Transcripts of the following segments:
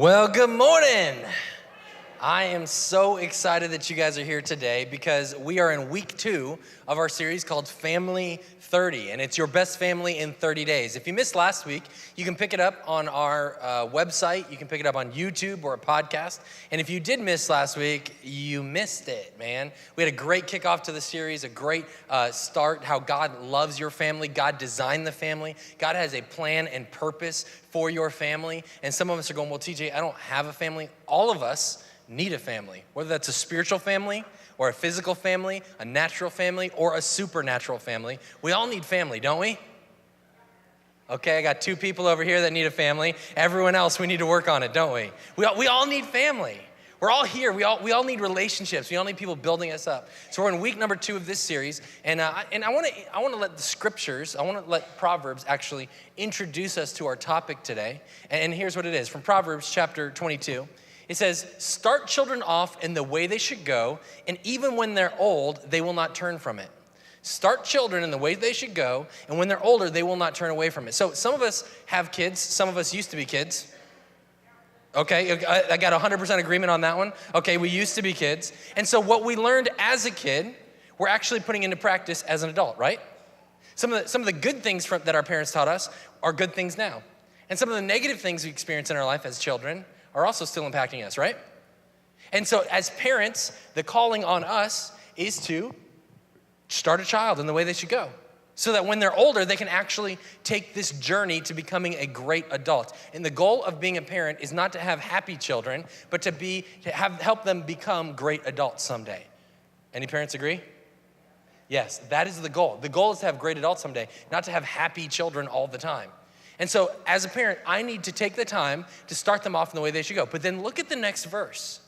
Well, good morning. I am so excited that you guys are here today because we are in week 2 of our series called Family 30, and it's your best family in 30 days. If you missed last week, you can pick it up on our website. You can pick it up on YouTube or a podcast. And if you did miss last week, you missed it, man. We had a great kickoff to the series, a great start, how God loves your family. God designed the family. God has a plan and purpose for your family. And some of us are going, well, TJ, I don't have a family. All of us need a family, whether that's a spiritual family or a physical family, a natural family, or a supernatural family. We all need family, don't we? Okay, I got 2 people over here that need a family. Everyone else, we need to work on it, don't we? We all need family. We're all here. We all need relationships. We all need people building us up. So we're in week number 2 of this series, and I want to let the scriptures, I want to let Proverbs actually introduce us to our topic today. And here's what it is from Proverbs chapter 22. It says, start children off in the way they should go, and even when they're old, they will not turn from it. Start children in the way they should go, and when they're older, they will not turn away from it. So some of us have kids. Some of us used to be kids. Okay, I got 100% agreement on that one. Okay, we used to be kids. And so what we learned as a kid, we're actually putting into practice as an adult, right? Some of the good things that our parents taught us are good things now. And some of the negative things we experience in our life as children are also still impacting us, right? And so as parents, the calling on us is to start a child in the way they should go, so that when they're older, they can actually take this journey to becoming a great adult. And the goal of being a parent is not to have happy children, but to help them become great adults someday. Any parents agree? Yes, that is the goal. The goal is to have great adults someday, not to have happy children all the time. And so as a parent, I need to take the time to start them off in the way they should go. But then look at the next verse.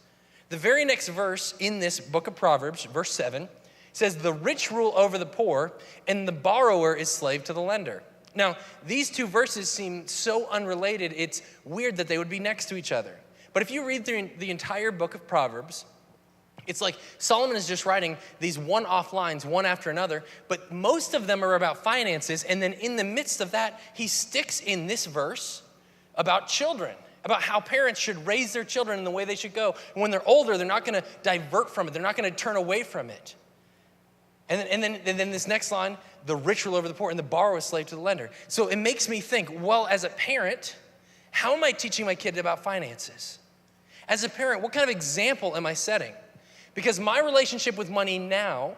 The very next verse in this book of Proverbs, verse 7, says, the rich rule over the poor, and the borrower is slave to the lender. Now, these 2 verses seem so unrelated, it's weird that they would be next to each other. But if you read through the entire book of Proverbs, it's like Solomon is just writing these one-off lines, one after another, but most of them are about finances, and then in the midst of that, he sticks in this verse about children, about how parents should raise their children in the way they should go. And when they're older, they're not gonna divert from it. They're not gonna turn away from it. And then this next line, the rich rule over the poor, and the borrower is slave to the lender. So it makes me think, well, as a parent, how am I teaching my kid about finances? As a parent, what kind of example am I setting? Because my relationship with money now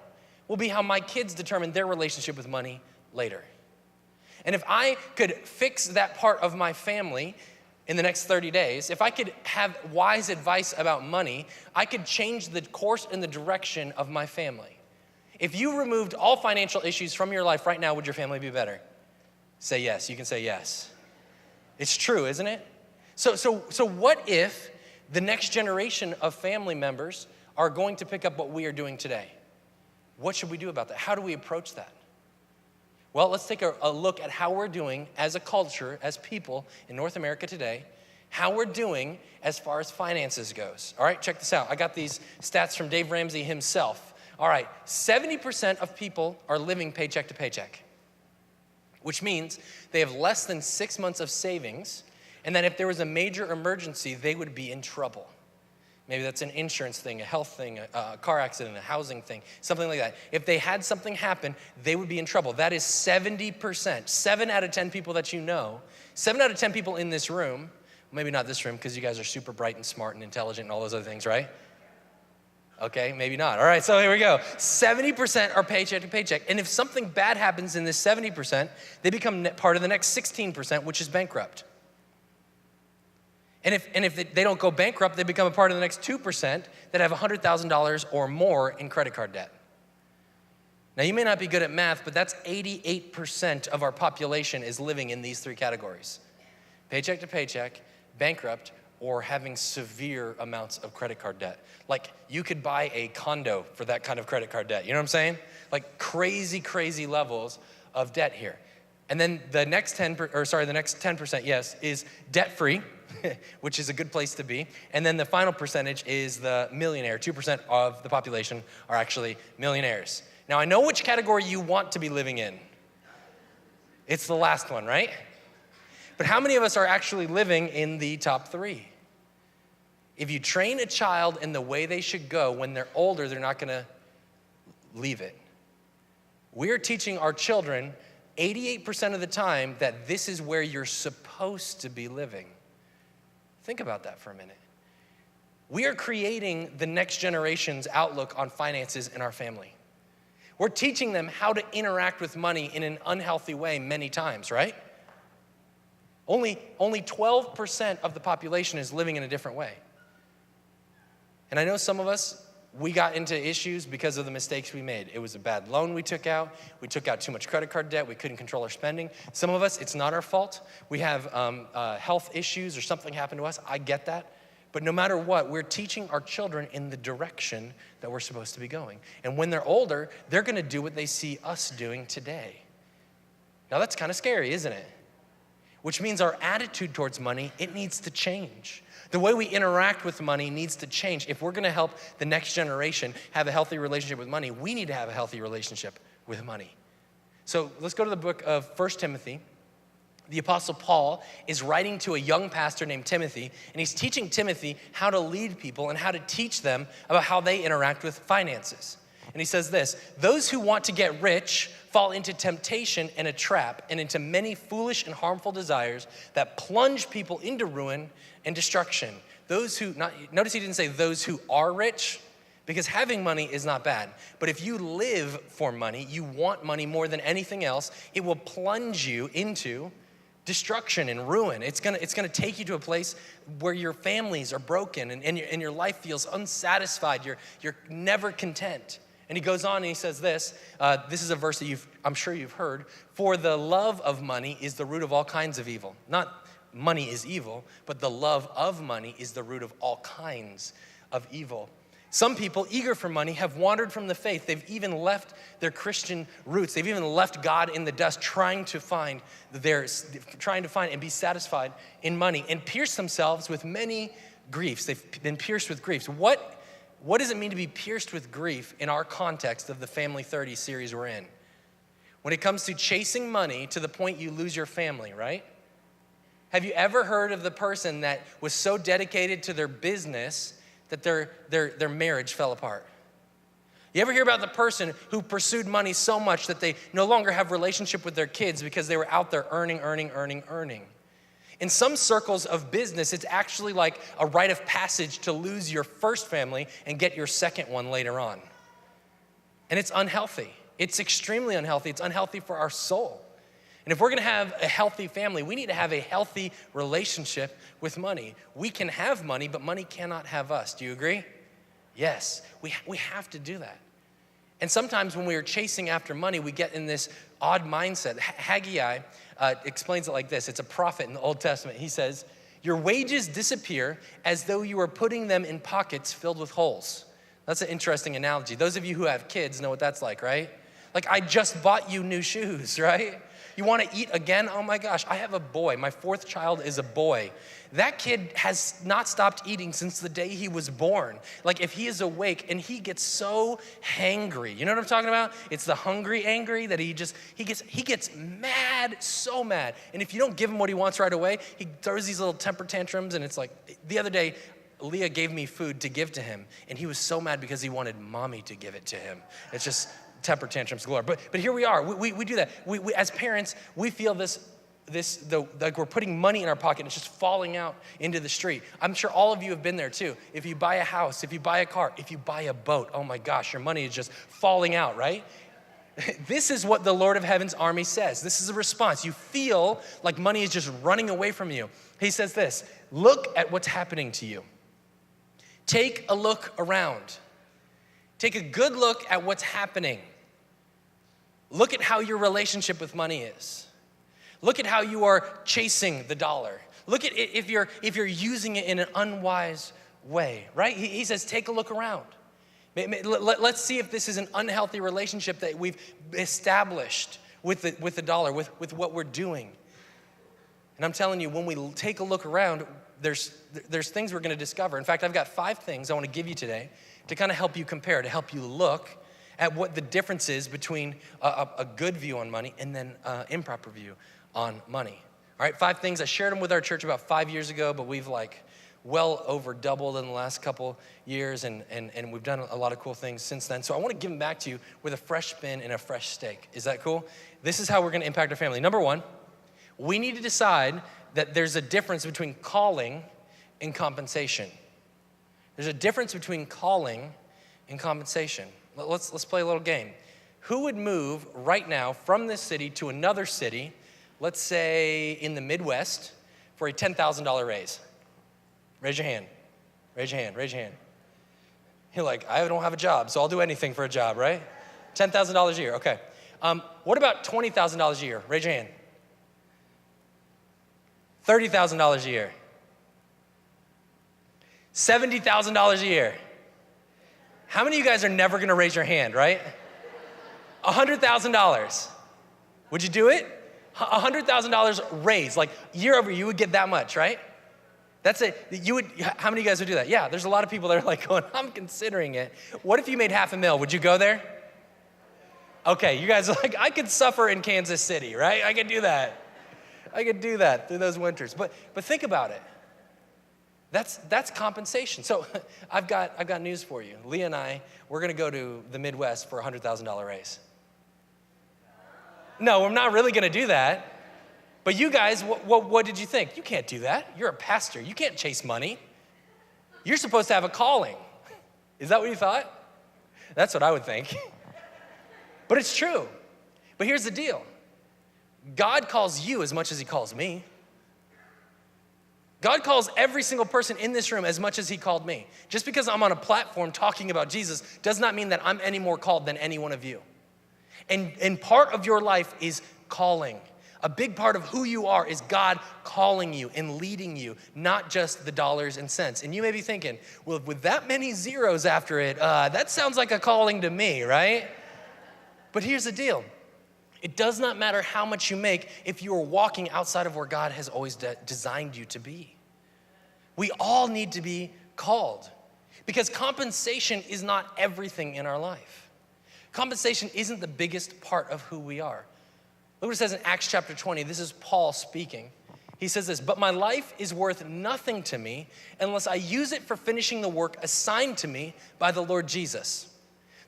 will be how my kids determine their relationship with money later. And if I could fix that part of my family in the next 30 days, if I could have wise advice about money, I could change the course and the direction of my family. If you removed all financial issues from your life right now, would your family be better? Say yes. You can say yes. It's true, isn't it? So what if the next generation of family members are going to pick up what we are doing today? What should we do about that? How do we approach that? Well, let's take a look at how we're doing as a culture, as people in North America today, how we're doing as far as finances goes. All right, check this out. I got these stats from Dave Ramsey himself. All right, 70% of people are living paycheck to paycheck, which means they have less than 6 months of savings, and that if there was a major emergency, they would be in trouble. Maybe that's an insurance thing, a health thing, a car accident, a housing thing, something like that. If they had something happen, they would be in trouble. That is 70%. 7 out of 10 people that you know, 7 out of 10 people in this room, maybe not this room because you guys are super bright and smart and intelligent and all those other things, right? Okay, maybe not. All right, so here we go. 70% are paycheck to paycheck. And if something bad happens in this 70%, they become part of the next 16%, which is bankrupt. And if they don't go bankrupt, they become a part of the next 2% that have $100,000 or more in credit card debt. Now, you may not be good at math, but that's 88% of our population is living in these 3 categories. Paycheck to paycheck, bankrupt, or having severe amounts of credit card debt. Like, you could buy a condo for that kind of credit card debt. You know what I'm saying? Like crazy, crazy levels of debt here. And then the next 10%, yes, is debt-free, which is a good place to be. And then the final percentage is the millionaire. 2% of the population are actually millionaires. Now, I know which category you want to be living in. It's the last one, right? But how many of us are actually living in the top 3? If you train a child in the way they should go, when they're older, they're not gonna leave it. We're teaching our children 88% of the time that this is where you're supposed to be living. Think about that for a minute. We are creating the next generation's outlook on finances in our family. We're teaching them how to interact with money in an unhealthy way many times, right? Only 12% of the population is living in a different way. And I know some of us, we got into issues because of the mistakes we made. It was a bad loan we took out. We took out too much credit card debt. We couldn't control our spending. Some of us, it's not our fault. We have health issues or something happened to us. I get that. But no matter what, we're teaching our children in the direction that we're supposed to be going. And when they're older, they're gonna do what they see us doing today. Now that's kind of scary, isn't it? Which means our attitude towards money, it needs to change. The way we interact with money needs to change. If we're gonna help the next generation have a healthy relationship with money, we need to have a healthy relationship with money. So let's go to the book of 1 Timothy. The Apostle Paul is writing to a young pastor named Timothy, and he's teaching Timothy how to lead people and how to teach them about how they interact with finances. And he says this, those who want to get rich fall into temptation and a trap and into many foolish and harmful desires that plunge people into ruin and destruction. Notice he didn't say those who are rich, because having money is not bad. But if you live for money, you want money more than anything else, it will plunge you into destruction and ruin. It's gonna take you to a place where your families are broken and your life feels unsatisfied. You're never content. And he goes on and he says this is a verse that I'm sure you've heard. For the love of money is the root of all kinds of evil. Not money is evil, but the love of money is the root of all kinds of evil. Some people eager for money have wandered from the faith. They've even left their Christian roots. They've even left God in the dust, trying to find and be satisfied in money and pierce themselves with many griefs. They've been pierced with griefs. What does it mean to be pierced with grief in our context of the Family 30 series we're in? When it comes to chasing money to the point you lose your family, right? Have you ever heard of the person that was so dedicated to their business that their marriage fell apart? You ever hear about the person who pursued money so much that they no longer have relationship with their kids because they were out there earning? In some circles of business, it's actually like a rite of passage to lose your first family and get your second one later on. And it's unhealthy. It's extremely unhealthy. It's unhealthy for our soul. And if we're gonna have a healthy family, we need to have a healthy relationship with money. We can have money, but money cannot have us. Do you agree? Yes, we have to do that. And sometimes when we are chasing after money, we get in this odd mindset. Haggai explains it like this. It's a prophet in the Old Testament. He says, your wages disappear as though you were putting them in pockets filled with holes. That's an interesting analogy. Those of you who have kids know what that's like, right? Like, I just bought you new shoes, right? You want to eat again? Oh my gosh, I have a boy. My fourth child is a boy. That kid has not stopped eating since the day he was born. Like, if he is awake and he gets so hangry, you know what I'm talking about? It's the angry that he gets mad, so mad. And if you don't give him what he wants right away, he throws these little temper tantrums. And it's like, the other day, Leah gave me food to give to him, and he was so mad because he wanted mommy to give it to him. It's just temper tantrums galore. But here we are. We do that. We as parents, we feel like we're putting money in our pocket and it's just falling out into the street. I'm sure all of you have been there too. If you buy a house, if you buy a car, if you buy a boat, oh my gosh, your money is just falling out, right? This is what the Lord of Heaven's army says. This is a response. You feel like money is just running away from you. He says this, look at what's happening to you. Take a look around. Take a good look at what's happening. Look at how your relationship with money is. Look at how you are chasing the dollar. Look at it if you're using it in an unwise way, right? He says, take a look around. Let's see if this is an unhealthy relationship that we've established with the dollar, with what we're doing. And I'm telling you, when we take a look around, there's things we're gonna discover. In fact, I've got 5 things I wanna give you today to kind of help you compare, to help you look at what the difference is between a good view on money and then improper view on money. All right, 5 things. I shared them with our church about 5 years ago, but we've well over doubled in the last couple years, and we've done a lot of cool things since then. So I want to give them back to you with a fresh spin and a fresh steak. Is that cool? This is how we're going to impact our family. Number one, we need to decide that there's a difference between calling and compensation. There's a difference between calling and compensation. Let's play a little game. Who would move right now from this city to another city, let's say in the Midwest, for a $10,000 raise? Raise your hand. Raise your hand. Raise your hand. You're like, I don't have a job, so I'll do anything for a job, right? $10,000 a year, okay. What about $20,000 a year? Raise your hand. $30,000 a year. $70,000 a year. How many of you guys are never gonna raise your hand, right? $100,000. Would you do it? $100,000 raise, like year over year, you would get that much, right? That's it. How many of you guys would do that? Yeah, there's a lot of people that are like going, I'm considering it. What if you made $500,000? Would you go there? Okay, you guys are like, I could suffer in Kansas City, right? I could do that. I could do that through those winters. But think about it. That's compensation. So I've got news for you. Leah and I, we're gonna go to the Midwest for a $100,000 raise. No, we're not really gonna do that. But you guys, what did you think? You can't do that. You're a pastor. You can't chase money. You're supposed to have a calling. Is that what you thought? That's what I would think. But it's true. But here's the deal. God calls you as much as he calls me. God calls every single person in this room as much as he called me. Just because I'm on a platform talking about Jesus does not mean that I'm any more called than any one of you. And part of your life is calling. A big part of who you are is God calling you and leading you, not just the dollars and cents. And you may be thinking, well, with that many zeros after it, that sounds like a calling to me, right? But here's the deal. It does not matter how much you make if you are walking outside of where God has always designed you to be. We all need to be called because compensation is not everything in our life. Compensation isn't the biggest part of who we are. Look what it says in Acts chapter 20. This is Paul speaking. He says this, but my life is worth nothing to me unless I use it for finishing the work assigned to me by the Lord Jesus.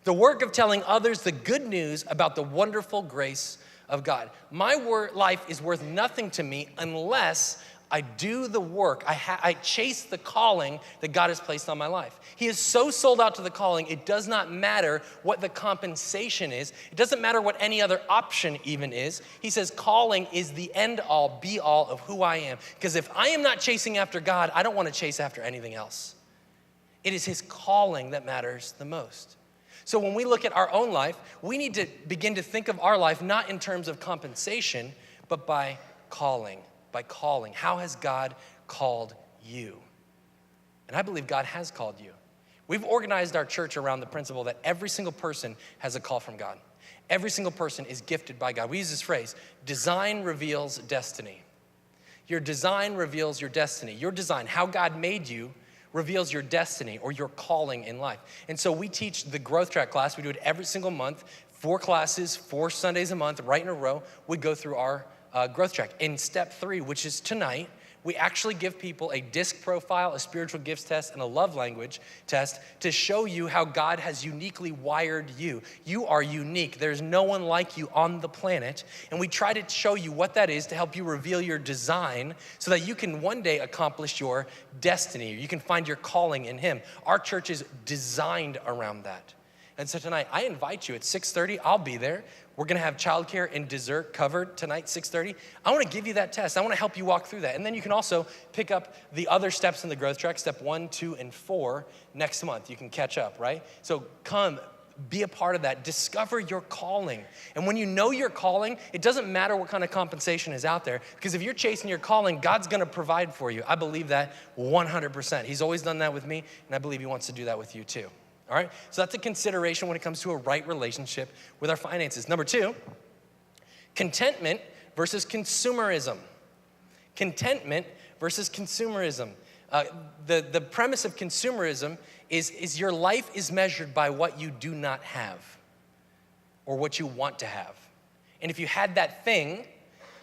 The work of telling others the good news about the wonderful grace of God. My life is worth nothing to me unless I do the work. I chase the calling that God has placed on my life. He is so sold out to the calling, it does not matter what the compensation is. It doesn't matter what any other option even is. He says calling is the end all, be all of who I am. Because if I am not chasing after God, I don't want to chase after anything else. It is his calling that matters the most. So when we look at our own life, we need to begin to think of our life not in terms of compensation, but by calling. By calling. How has God called you? And I believe God has called you. We've organized our church around the principle that every single person has a call from God. Every single person is gifted by God. We use this phrase, design reveals destiny. Your design reveals your destiny. Your design, how God made you, reveals your destiny or your calling in life. And so we teach the growth track class. We do it every single month, 4 classes, 4 Sundays a month, right in a row. We go through our growth track. In step 3, which is tonight, we actually give people a DISC profile, a spiritual gifts test, and a love language test to show you how God has uniquely wired you. You are unique. There's no one like you on the planet. And we try to show you what that is to help you reveal your design so that you can one day accomplish your destiny. You can find your calling in him. Our church is designed around that. And so tonight, I invite you at 6:30. I'll be there. We're gonna have childcare and dessert covered tonight, 6:30. I wanna give you that test. I wanna help you walk through that. And then you can also pick up the other steps in the growth track, step 1, 2, and 4 next month. You can catch up, right? So come, be a part of that. Discover your calling. And when you know your calling, it doesn't matter what kind of compensation is out there, because if you're chasing your calling, God's gonna provide for you. I believe that 100%. He's always done that with me, and I believe he wants to do that with you too. All right, so that's a consideration when it comes to a right relationship with our finances. Number 2, contentment versus consumerism. Contentment versus consumerism. The premise of consumerism is your life is measured by what you do not have or what you want to have. And if you had that thing,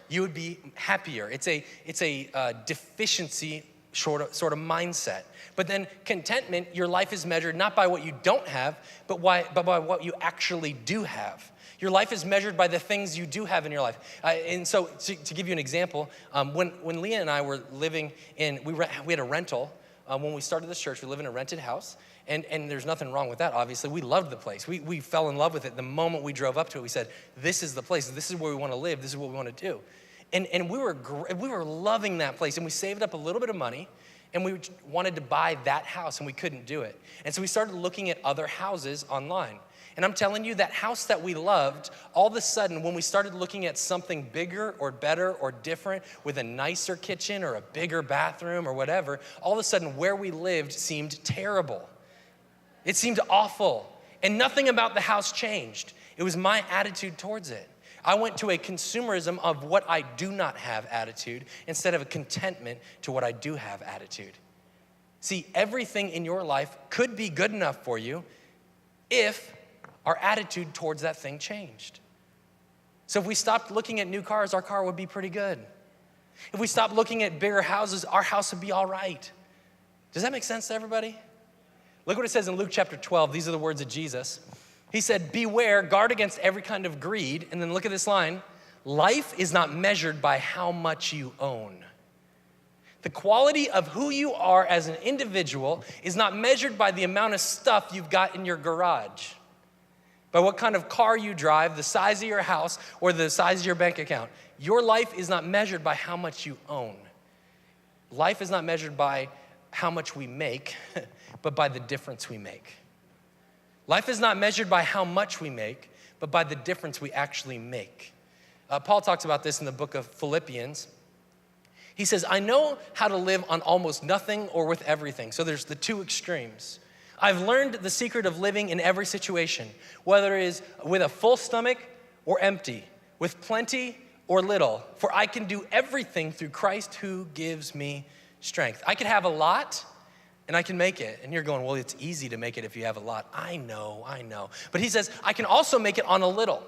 you would be happier. It's a deficiency sort of mindset. But then contentment, your life is measured not by what you don't have, but by what you actually do have. Your life is measured by the things you do have in your life. And so to give you an example, when Leah and I were living in, we had a rental. When we started this church, we live in a rented house. And there's nothing wrong with that, obviously. We loved the place. We fell in love with it. The moment we drove up to it, we said, this is the place. This is where we want to live. This is what we want to do. And we were loving that place. And we saved up a little bit of money. And we wanted to buy that house, and we couldn't do it. And so we started looking at other houses online. And I'm telling you, that house that we loved, all of a sudden, when we started looking at something bigger or better or different with a nicer kitchen or a bigger bathroom or whatever, all of a sudden where we lived seemed terrible. It seemed awful. And nothing about the house changed. It was my attitude towards it. I went to a consumerism of what I do not have attitude instead of a contentment to what I do have attitude. See, everything in your life could be good enough for you if our attitude towards that thing changed. So if we stopped looking at new cars, our car would be pretty good. If we stopped looking at bigger houses, our house would be all right. Does that make sense to everybody? Look what it says in Luke chapter 12. These are the words of Jesus. He said, beware, guard against every kind of greed. And then look at this line. Life is not measured by how much you own. The quality of who you are as an individual is not measured by the amount of stuff you've got in your garage, by what kind of car you drive, the size of your house, or the size of your bank account. Your life is not measured by how much you own. Life is not measured by how much we make, but by the difference we make. Life is not measured by how much we make, but by the difference we actually make. Paul talks about this in the book of Philippians. He says, I know how to live on almost nothing or with everything. So there's the two extremes. I've learned the secret of living in every situation, whether it is with a full stomach or empty, with plenty or little, for I can do everything through Christ who gives me strength. I can have a lot and I can make it. And you're going, well, it's easy to make it if you have a lot. I know. But he says, I can also make it on a little.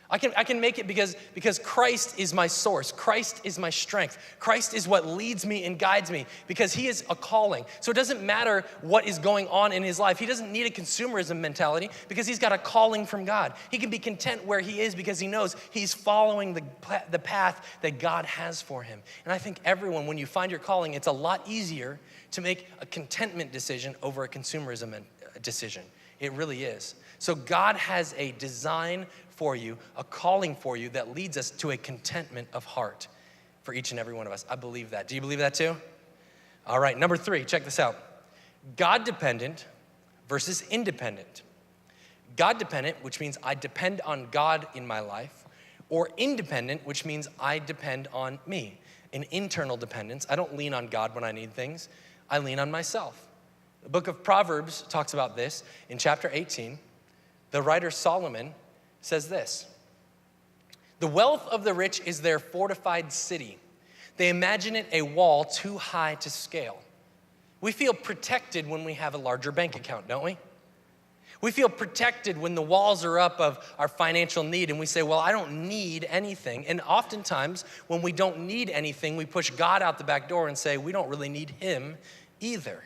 I can make it because Christ is my source. Christ is my strength. Christ is what leads me and guides me because he is a calling. So it doesn't matter what is going on in his life. He doesn't need a consumerism mentality because he's got a calling from God. He can be content where he is because he knows he's following the path that God has for him. And I think everyone, when you find your calling, it's a lot easier to make a contentment decision over a consumerism decision. It really is. So God has a design for you, a calling for you that leads us to a contentment of heart for each and every one of us. I believe that. Do you believe that too? All right, number 3, check this out. God-dependent versus independent. God-dependent, which means I depend on God in my life, or independent, which means I depend on me. An internal dependence. I don't lean on God when I need things. I lean on myself. The book of Proverbs talks about this in chapter 18. The writer Solomon says this, the wealth of the rich is their fortified city. They imagine it a wall too high to scale. We feel protected when we have a larger bank account, don't we? We feel protected when the walls are up of our financial need and we say, well, I don't need anything. And oftentimes when we don't need anything, we push God out the back door and say, we don't really need him either.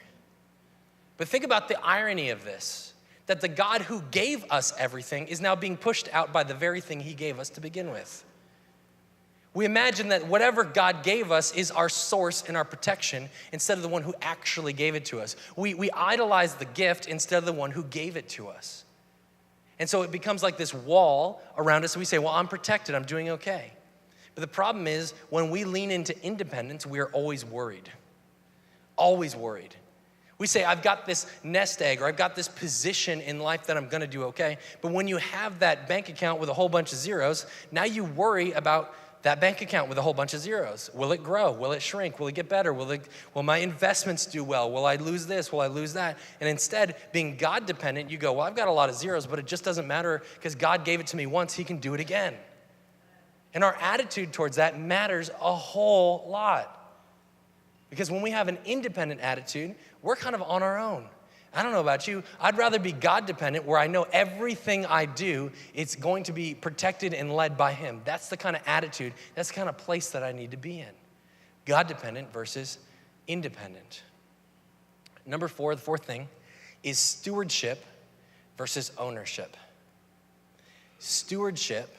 But think about the irony of this. That the God who gave us everything is now being pushed out by the very thing he gave us to begin with. We imagine that whatever God gave us is our source and our protection instead of the one who actually gave it to us. We idolize the gift instead of the one who gave it to us. And so it becomes like this wall around us. We say, well, I'm protected, I'm doing okay. But the problem is when we lean into independence, we are always worried. Always worried. We say, I've got this nest egg or I've got this position in life that I'm gonna do okay. But when you have that bank account with a whole bunch of zeros, now you worry about that bank account with a whole bunch of zeros. Will it grow? Will it shrink? Will it get better? Will my investments do well? Will I lose this? Will I lose that? And instead, being God dependent, you go, well, I've got a lot of zeros, but it just doesn't matter because God gave it to me once, he can do it again. And our attitude towards that matters a whole lot. Because when we have an independent attitude, we're kind of on our own. I don't know about you. I'd rather be God dependent where I know everything I do, it's going to be protected and led by him. That's the kind of attitude, that's the kind of place that I need to be in. God dependent versus independent. Number 4, the fourth thing, is stewardship versus ownership. Stewardship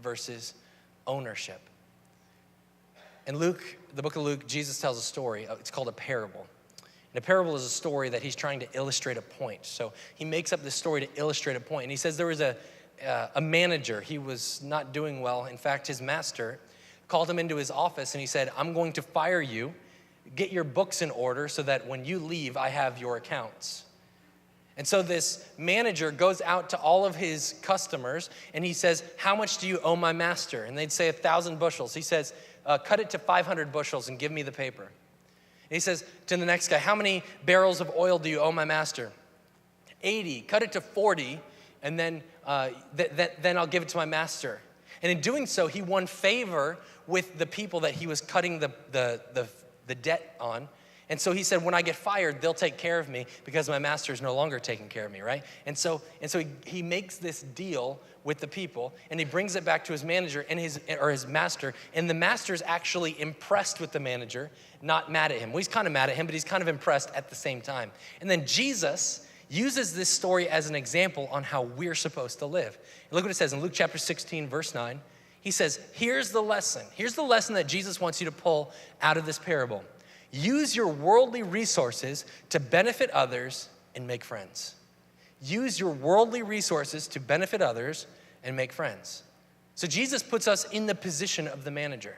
versus ownership. In Luke, the book of Luke, Jesus tells a story. It's called a parable. And a parable is a story that he's trying to illustrate a point. So he makes up this story to illustrate a point. And he says there was a manager. He was not doing well. In fact, his master called him into his office and he said, I'm going to fire you. Get your books in order so that when you leave, I have your accounts. And so this manager goes out to all of his customers and he says, how much do you owe my master? And they'd say 1,000 bushels. He says, cut it to 500 bushels and give me the paper. And he says to the next guy, how many barrels of oil do you owe my master? 80, cut it to 40, and then I'll give it to my master. And in doing so, he won favor with the people that he was cutting the debt on. And so he said, when I get fired, they'll take care of me because my master is no longer taking care of me, right? And so he makes this deal with the people and he brings it back to his manager and his master. And the master is actually impressed with the manager, not mad at him. Well, he's kind of mad at him, but he's kind of impressed at the same time. And then Jesus uses this story as an example on how we're supposed to live. Look what it says in Luke chapter 16, verse 9. He says, here's the lesson. Here's the lesson that Jesus wants you to pull out of this parable. Use your worldly resources to benefit others and make friends. Use your worldly resources to benefit others and make friends. So Jesus puts us in the position of the manager.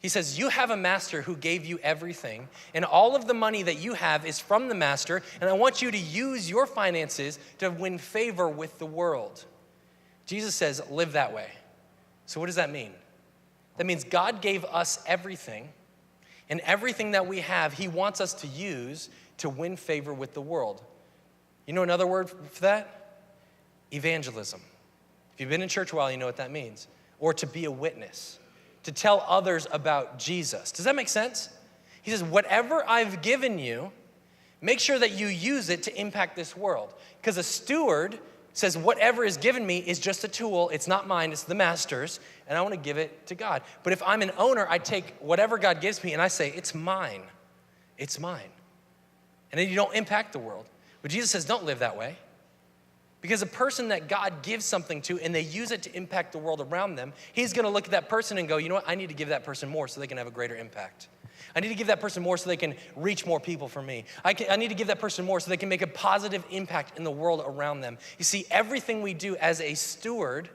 He says, you have a master who gave you everything, and all of the money that you have is from the master, and I want you to use your finances to win favor with the world. Jesus says, live that way. So what does that mean? That means God gave us everything, and everything that we have, he wants us to use to win favor with the world. You know another word for that? Evangelism. If you've been in church a while, you know what that means. Or to be a witness, to tell others about Jesus. Does that make sense? He says, whatever I've given you, make sure that you use it to impact this world. Because a steward says, whatever is given me is just a tool. It's not mine, it's the master's, and I want to give it to God. But if I'm an owner, I take whatever God gives me and I say, it's mine. It's mine. And then you don't impact the world. But Jesus says, don't live that way. Because a person that God gives something to and they use it to impact the world around them, he's going to look at that person and go, you know what, I need to give that person more so they can have a greater impact. I need to give that person more so they can reach more people for me. I need to give that person more so they can make a positive impact in the world around them. You see, everything we do as a steward,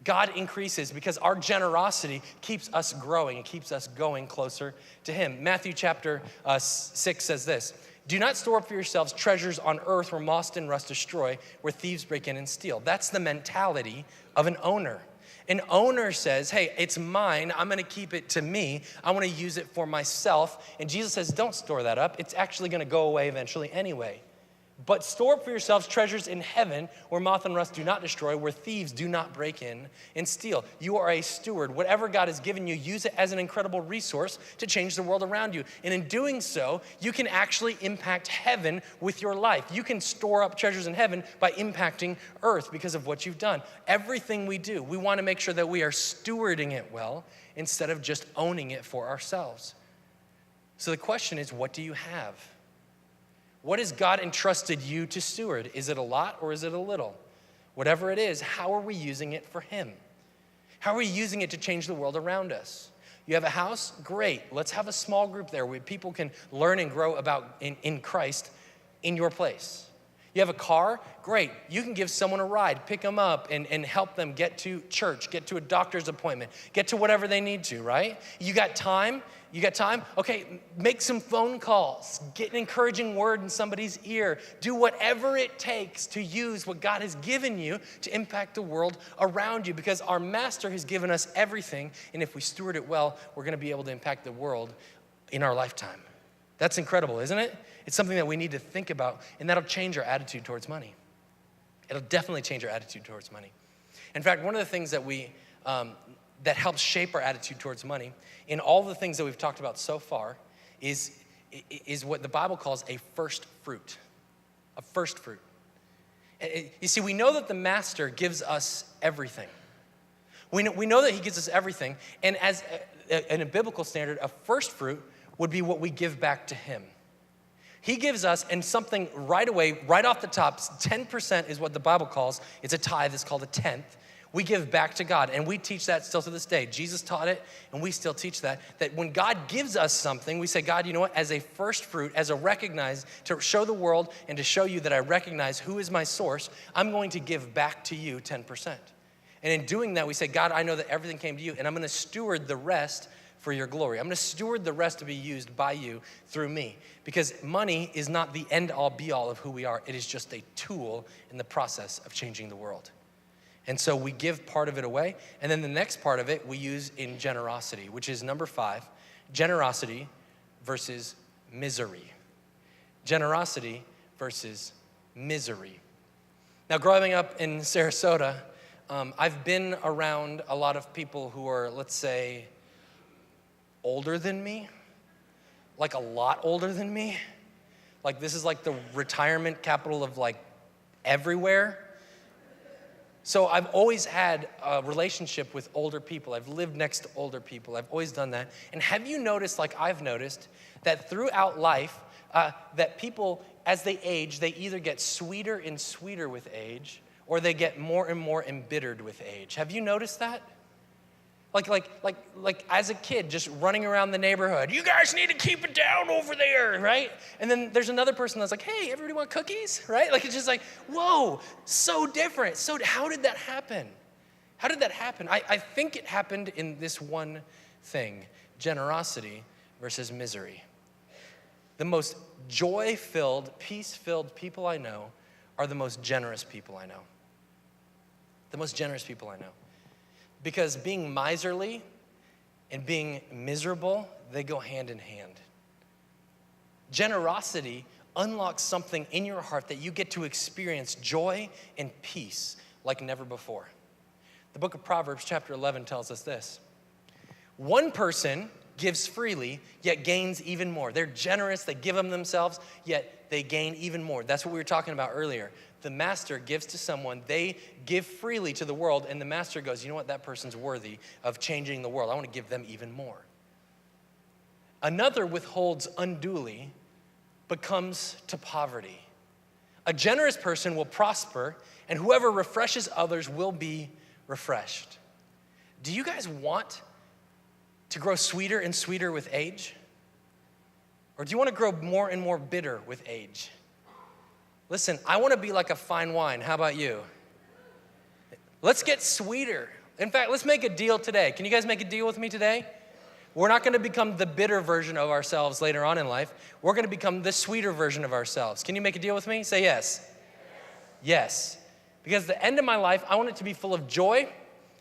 God increases because our generosity keeps us growing and keeps us going closer to him. Matthew chapter 6 says this, do not store up for yourselves treasures on earth where moth and rust destroy, where thieves break in and steal. That's the mentality of an owner. An owner says, hey, it's mine. I'm going to keep it to me. I want to use it for myself. And Jesus says, don't store that up. It's actually going to go away eventually anyway. But store up for yourselves treasures in heaven where moth and rust do not destroy, where thieves do not break in and steal. You are a steward. Whatever God has given you, use it as an incredible resource to change the world around you. And in doing so, you can actually impact heaven with your life. You can store up treasures in heaven by impacting earth because of what you've done. Everything we do, we want to make sure that we are stewarding it well instead of just owning it for ourselves. So the question is, what do you have? What has God entrusted you to steward? Is it a lot or is it a little? Whatever it is, how are we using it for him? How are we using it to change the world around us? You have a house? Great. Let's have a small group there where people can learn and grow about in Christ in your place. You have a car? Great. You can give someone a ride, pick them up, and help them get to church, get to a doctor's appointment, get to whatever they need to, right? You got time? Okay, make some phone calls. Get an encouraging word in somebody's ear. Do whatever it takes to use what God has given you to impact the world around you, because our master has given us everything, and if we steward it well, we're going to be able to impact the world in our lifetime. That's incredible, isn't it? It's something that we need to think about, and that'll change our attitude towards money. It'll definitely change our attitude towards money. In fact, one of the things that that helps shape our attitude towards money in all the things that we've talked about so far is what the Bible calls a first fruit. A first fruit. You see, we know that the master gives us everything. We know that he gives us everything, and as in a biblical standard, a first fruit would be what we give back to him. He gives us, and something right away, right off the top, 10% is what the Bible calls, it's a tithe, it's called a tenth. We give back to God, and we teach that still to this day. Jesus taught it, and we still teach that when God gives us something, we say, God, you know what, as a first fruit, as a recognize, to show the world and to show you that I recognize who is my source, I'm going to give back to you 10%. And in doing that, we say, God, I know that everything came to you, and I'm gonna steward the rest for your glory. I'm gonna steward the rest to be used by you through me. Because money is not the end all be all of who we are. It is just a tool in the process of changing the world. And so we give part of it away. And then the next part of it we use in generosity, which is number 5, generosity versus misery. Generosity versus misery. Now, growing up in Sarasota, I've been around a lot of people who are, let's say, older than me, like a lot older than me. Like this is like the retirement capital of like everywhere. So I've always had a relationship with older people. I've lived next to older people. I've always done that. And have you noticed, like I've noticed, that throughout life, that people, as they age, they either get sweeter and sweeter with age, or they get more and more embittered with age. Have you noticed that? Like as a kid, just running around the neighborhood, you guys need to keep it down over there, right? And then there's another person that's like, hey, everybody want cookies, right? Like it's just like, whoa, so different. So how did that happen? How did that happen? I think it happened in this one thing, generosity versus misery. The most joy-filled, peace-filled people I know are the most generous people I know. The most generous people I know. Because being miserly and being miserable, they go hand in hand. Generosity unlocks something in your heart that you get to experience joy and peace like never before. The book of Proverbs chapter 11 tells us this. One person gives freely, yet gains even more. They're generous, they give them themselves, yet they gain even more. That's what we were talking about earlier. The master gives to someone, they give freely to the world, and the master goes, you know what, that person's worthy of changing the world. I want to give them even more. Another withholds unduly, but comes to poverty. A generous person will prosper, and whoever refreshes others will be refreshed. Do you guys want to grow sweeter and sweeter with age? Or do you want to grow more and more bitter with age? Listen, I want to be like a fine wine. How about you? Let's get sweeter. In fact, let's make a deal today. Can you guys make a deal with me today? We're not going to become the bitter version of ourselves later on in life. We're going to become the sweeter version of ourselves. Can you make a deal with me? Say yes. Yes. Because at the end of my life, I want it to be full of joy.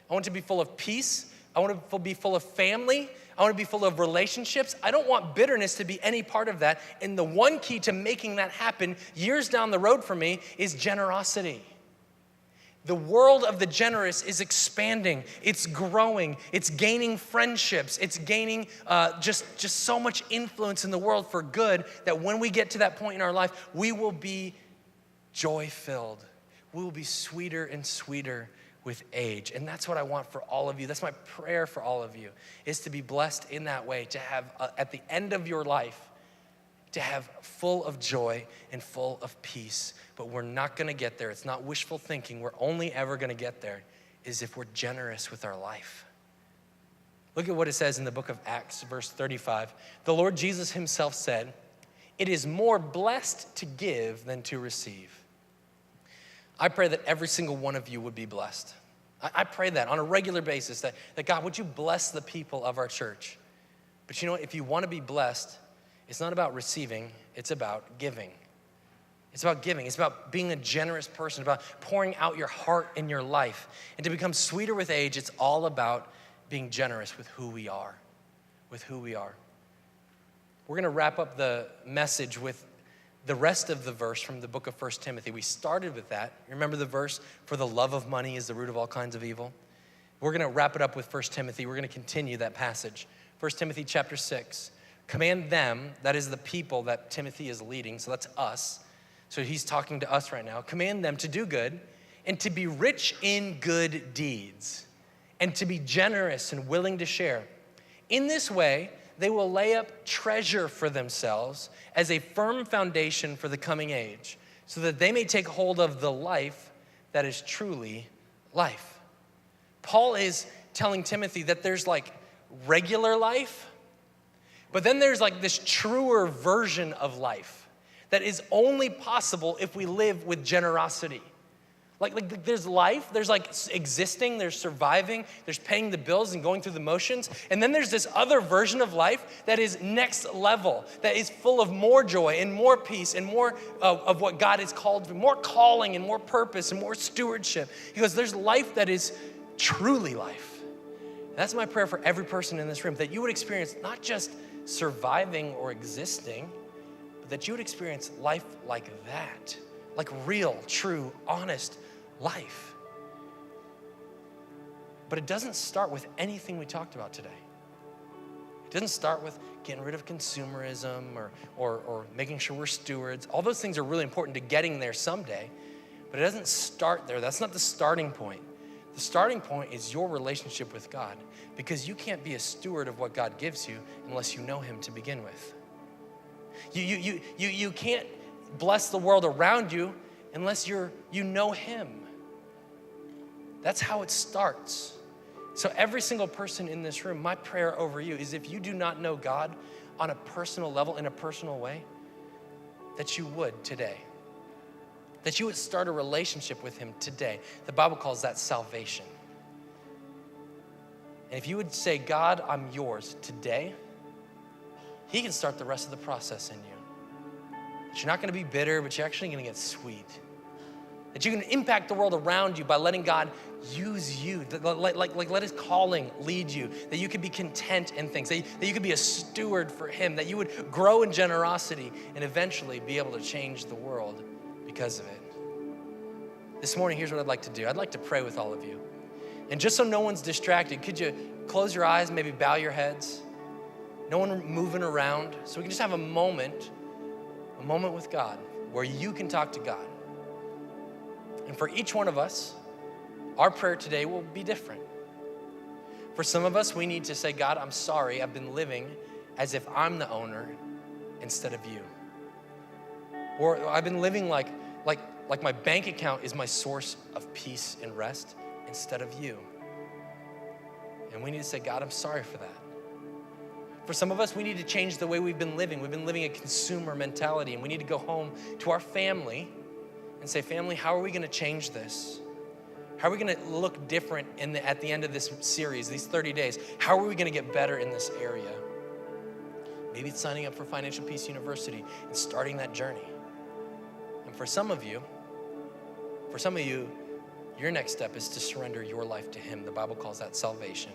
I want it to be full of peace. I want it to be full of family. I want to be full of relationships. I don't want bitterness to be any part of that. And the one key to making that happen years down the road for me is generosity. The world of the generous is expanding. It's growing. It's gaining friendships. It's gaining just so much influence in the world for good that when we get to that point in our life, we will be joy-filled. We will be sweeter and sweeter with age. And that's what I want for all of you. That's my prayer for all of you, is to be blessed in that way, to have, at the end of your life, to have full of joy and full of peace. But we're not gonna get there. It's not wishful thinking. We're only ever gonna get there is if we're generous with our life. Look at what it says in the book of Acts, verse 35. The Lord Jesus himself said, "It is more blessed to give than to receive." I pray that every single one of you would be blessed. I pray that on a regular basis, that God, would you bless the people of our church? But you know what, if you wanna be blessed, it's not about receiving, it's about giving. It's about giving. It's about being a generous person, about pouring out your heart and your life. And to become sweeter with age, it's all about being generous with who we are, with who we are. We're gonna wrap up the message with the rest of the verse from the book of 1 Timothy. We started with that. Remember the verse, for the love of money is the root of all kinds of evil? We're gonna wrap it up with 1 Timothy. We're gonna continue that passage. 1 Timothy chapter 6. Command them, that is the people that Timothy is leading, so that's us. So he's talking to us right now. Command them to do good and to be rich in good deeds and to be generous and willing to share. In this way, they will lay up treasure for themselves as a firm foundation for the coming age, so that they may take hold of the life that is truly life. Paul is telling Timothy that there's like regular life, but then there's like this truer version of life that is only possible if we live with generosity. Like there's life, there's like existing, there's surviving, there's paying the bills and going through the motions. And then there's this other version of life that is next level, that is full of more joy and more peace and more of what God has called for, more calling and more purpose and more stewardship. He goes, there's life that is truly life. And that's my prayer for every person in this room, that you would experience not just surviving or existing, but that you would experience life like that, like real, true, honest life. But it doesn't start with anything we talked about today. It doesn't start with getting rid of consumerism or making sure we're stewards. All those things are really important to getting there someday, but it doesn't start there. That's not the starting point. The starting point is your relationship with God, because you can't be a steward of what God gives you unless you know him to begin with. You can't bless the world around you unless you know him. That's how it starts. So every single person in this room, my prayer over you is, if you do not know God on a personal level, in a personal way, that you would today. That you would start a relationship with him today. The Bible calls that salvation. And if you would say, God, I'm yours today, he can start the rest of the process in you. That you're not gonna be bitter, but you're actually gonna get sweet. That you can impact the world around you by letting God use you. Like let his calling lead you. That you could be content in things. That you could be a steward for him. That you would grow in generosity and eventually be able to change the world because of it. This morning, here's what I'd like to do. I'd like to pray with all of you. And just so no one's distracted, could you close your eyes, maybe bow your heads? No one moving around. So we can just have a moment with God where you can talk to God. And for each one of us, our prayer today will be different. For some of us, we need to say, God, I'm sorry, I've been living as if I'm the owner instead of you. Or I've been living like my bank account is my source of peace and rest instead of you. And we need to say, God, I'm sorry for that. For some of us, we need to change the way we've been living. We've been living a consumer mentality, and we need to go home to our family and say, family, how are we gonna change this? How are we gonna look different at the end of this series, these 30 days? How are we gonna get better in this area? Maybe it's signing up for Financial Peace University and starting that journey. And for some of you, your next step is to surrender your life to him. The Bible calls that salvation,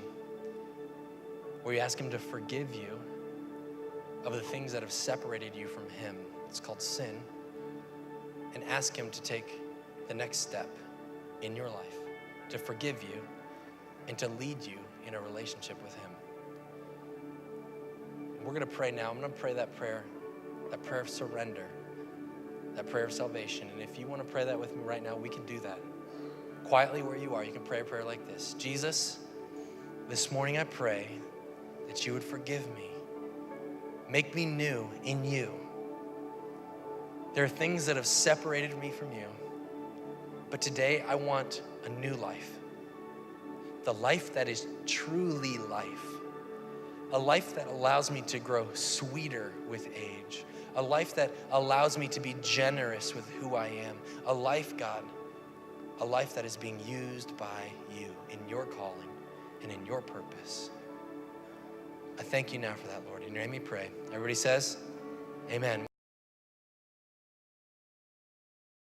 where you ask him to forgive you of the things that have separated you from him. It's called sin. And ask him to take the next step in your life, to forgive you and to lead you in a relationship with him. And we're gonna pray now. I'm gonna pray that prayer of surrender, that prayer of salvation. And if you wanna pray that with me right now, we can do that. Quietly where you are, you can pray a prayer like this. Jesus, this morning I pray that you would forgive me. Make me new in you. There are things that have separated me from you, but today I want a new life. The life that is truly life. A life that allows me to grow sweeter with age. A life that allows me to be generous with who I am. A life, God, a life that is being used by you in your calling and in your purpose. I thank you now for that, Lord. In your name we pray. Everybody says, amen.